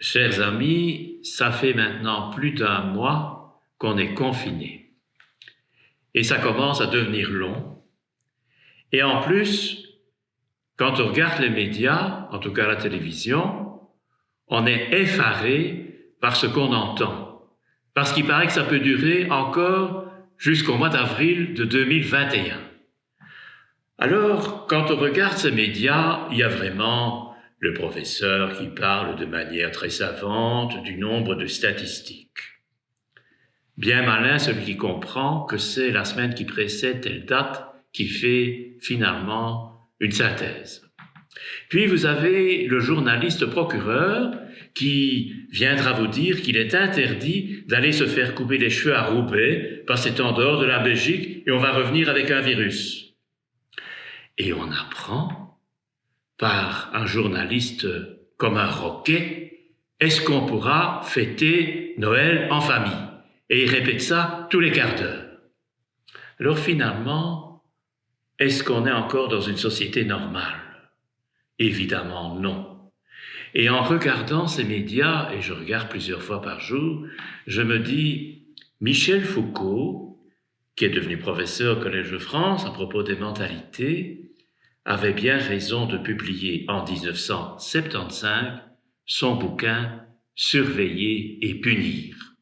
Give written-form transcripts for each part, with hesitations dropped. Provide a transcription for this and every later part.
Chers amis, ça fait maintenant plus d'un mois qu'on est confinés. Et ça commence à devenir long. Et en plus, quand on regarde les médias, en tout cas la télévision, on est effaré par ce qu'on entend. Parce qu'il paraît que ça peut durer encore jusqu'au mois d'avril de 2021. Alors, quand on regarde ces médias, il y a vraiment le professeur qui parle de manière très savante du nombre de statistiques. Bien malin celui qui comprend que c'est la semaine qui précède telle date qui fait finalement une synthèse. Puis vous avez le journaliste procureur qui viendra vous dire qu'il est interdit d'aller se faire couper les cheveux à Roubaix parce que c'est en dehors de la Belgique et on va revenir avec un virus. Et on apprend par un journaliste comme un roquet, est-ce qu'on pourra fêter Noël en famille? Et il répète ça tous les quarts d'heure. Alors finalement, est-ce qu'on est encore dans une société normale? Évidemment non. Et en regardant ces médias, et je regarde plusieurs fois par jour, je me dis, Michel Foucault, qui est devenu professeur au Collège de France à propos des mentalités, avait bien raison de publier en 1975 son bouquin « Surveiller et punir ».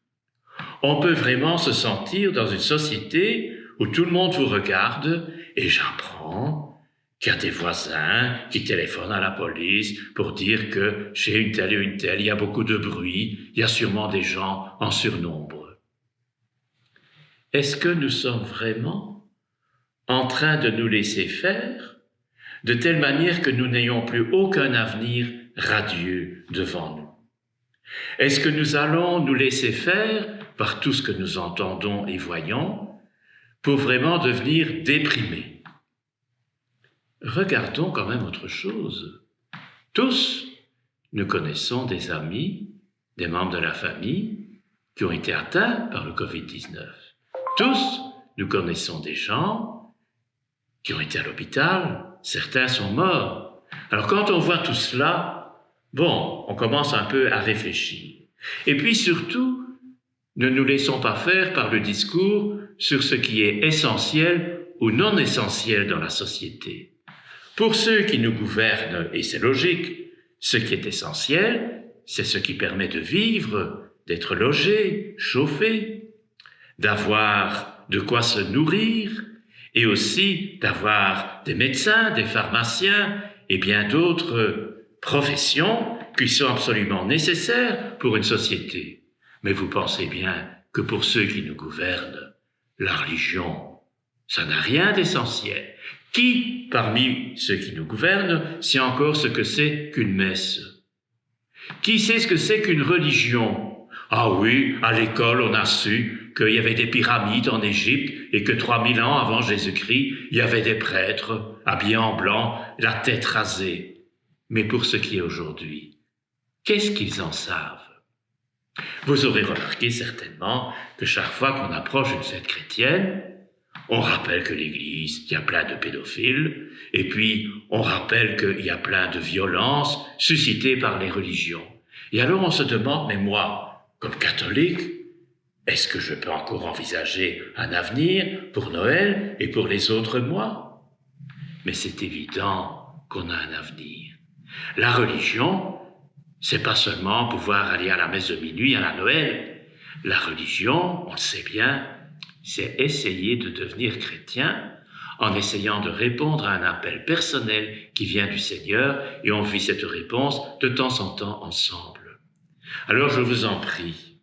On peut vraiment se sentir dans une société où tout le monde vous regarde et j'apprends qu'il y a des voisins qui téléphonent à la police pour dire que chez une telle et une telle, il y a beaucoup de bruit, il y a sûrement des gens en surnombre. Est-ce que nous sommes vraiment en train de nous laisser faire de telle manière que nous n'ayons plus aucun avenir radieux devant nous? Est-ce que nous allons nous laisser faire par tout ce que nous entendons et voyons pour vraiment devenir déprimés? Regardons quand même autre chose. Tous, nous connaissons des amis, des membres de la famille qui ont été atteints par le Covid-19. Tous, nous connaissons des gens qui ont été à l'hôpital. Certains sont morts. Alors quand on voit tout cela, on commence un peu à réfléchir. Et puis surtout, ne nous laissons pas faire par le discours sur ce qui est essentiel ou non essentiel dans la société. Pour ceux qui nous gouvernent, et c'est logique, ce qui est essentiel, c'est ce qui permet de vivre, d'être logé, chauffé, d'avoir de quoi se nourrir, et aussi d'avoir des médecins, des pharmaciens et bien d'autres professions qui sont absolument nécessaires pour une société. Mais vous pensez bien que pour ceux qui nous gouvernent, la religion, ça n'a rien d'essentiel. Qui, parmi ceux qui nous gouvernent, sait encore ce que c'est qu'une messe? Qui sait ce que c'est qu'une religion? Ah oui, à l'école, on a su qu'il y avait des pyramides en Égypte et que 3000 ans avant Jésus-Christ, il y avait des prêtres habillés en blanc, la tête rasée. Mais pour ce qui est aujourd'hui, qu'est-ce qu'ils en savent? Vous aurez remarqué certainement que chaque fois qu'on approche une fête chrétienne, on rappelle que l'Église, il y a plein de pédophiles, et puis on rappelle qu'il y a plein de violences suscitées par les religions. Et alors on se demande, mais moi, comme catholique, est-ce que je peux encore envisager un avenir pour Noël et pour les autres mois? Mais c'est évident qu'on a un avenir. La religion, c'est pas seulement pouvoir aller à la messe de minuit à la Noël. La religion, on le sait bien, c'est essayer de devenir chrétien en essayant de répondre à un appel personnel qui vient du Seigneur et on vit cette réponse de temps en temps ensemble. Alors je vous en prie,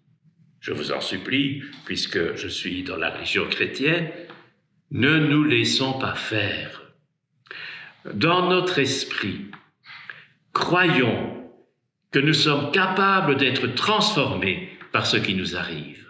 je vous en supplie, puisque je suis dans la religion chrétienne, ne nous laissons pas faire. Dans notre esprit, croyons que nous sommes capables d'être transformés par ce qui nous arrive.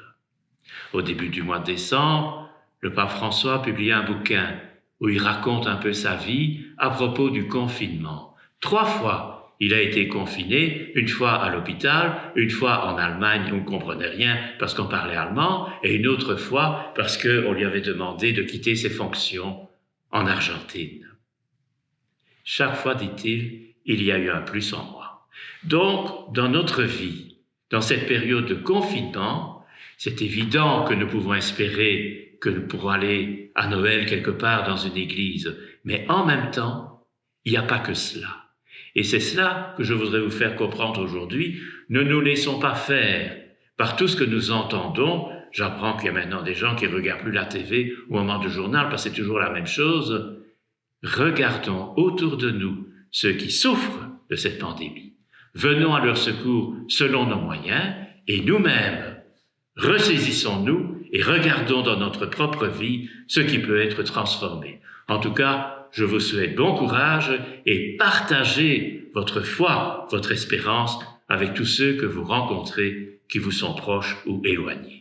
Au début du mois de décembre, le pape François a publié un bouquin où il raconte un peu sa vie à propos du confinement. 3 fois, il a été confiné, une fois à l'hôpital, une fois en Allemagne où on ne comprenait rien parce qu'on parlait allemand, et une autre fois parce qu'on lui avait demandé de quitter ses fonctions en Argentine. Chaque fois, dit-il, il y a eu un plus en moi. Donc, dans notre vie, dans cette période de confinement, c'est évident que nous pouvons espérer que nous pourrons aller à Noël quelque part dans une église. Mais en même temps, il n'y a pas que cela. Et c'est cela que je voudrais vous faire comprendre aujourd'hui. Ne nous laissons pas faire par tout ce que nous entendons. J'apprends qu'il y a maintenant des gens qui ne regardent plus la TV au moment du journal parce que c'est toujours la même chose. Regardons autour de nous ceux qui souffrent de cette pandémie. Venons à leur secours selon nos moyens et nous-mêmes, ressaisissons-nous et regardons dans notre propre vie ce qui peut être transformé. En tout cas, je vous souhaite bon courage et partagez votre foi, votre espérance avec tous ceux que vous rencontrez qui vous sont proches ou éloignés.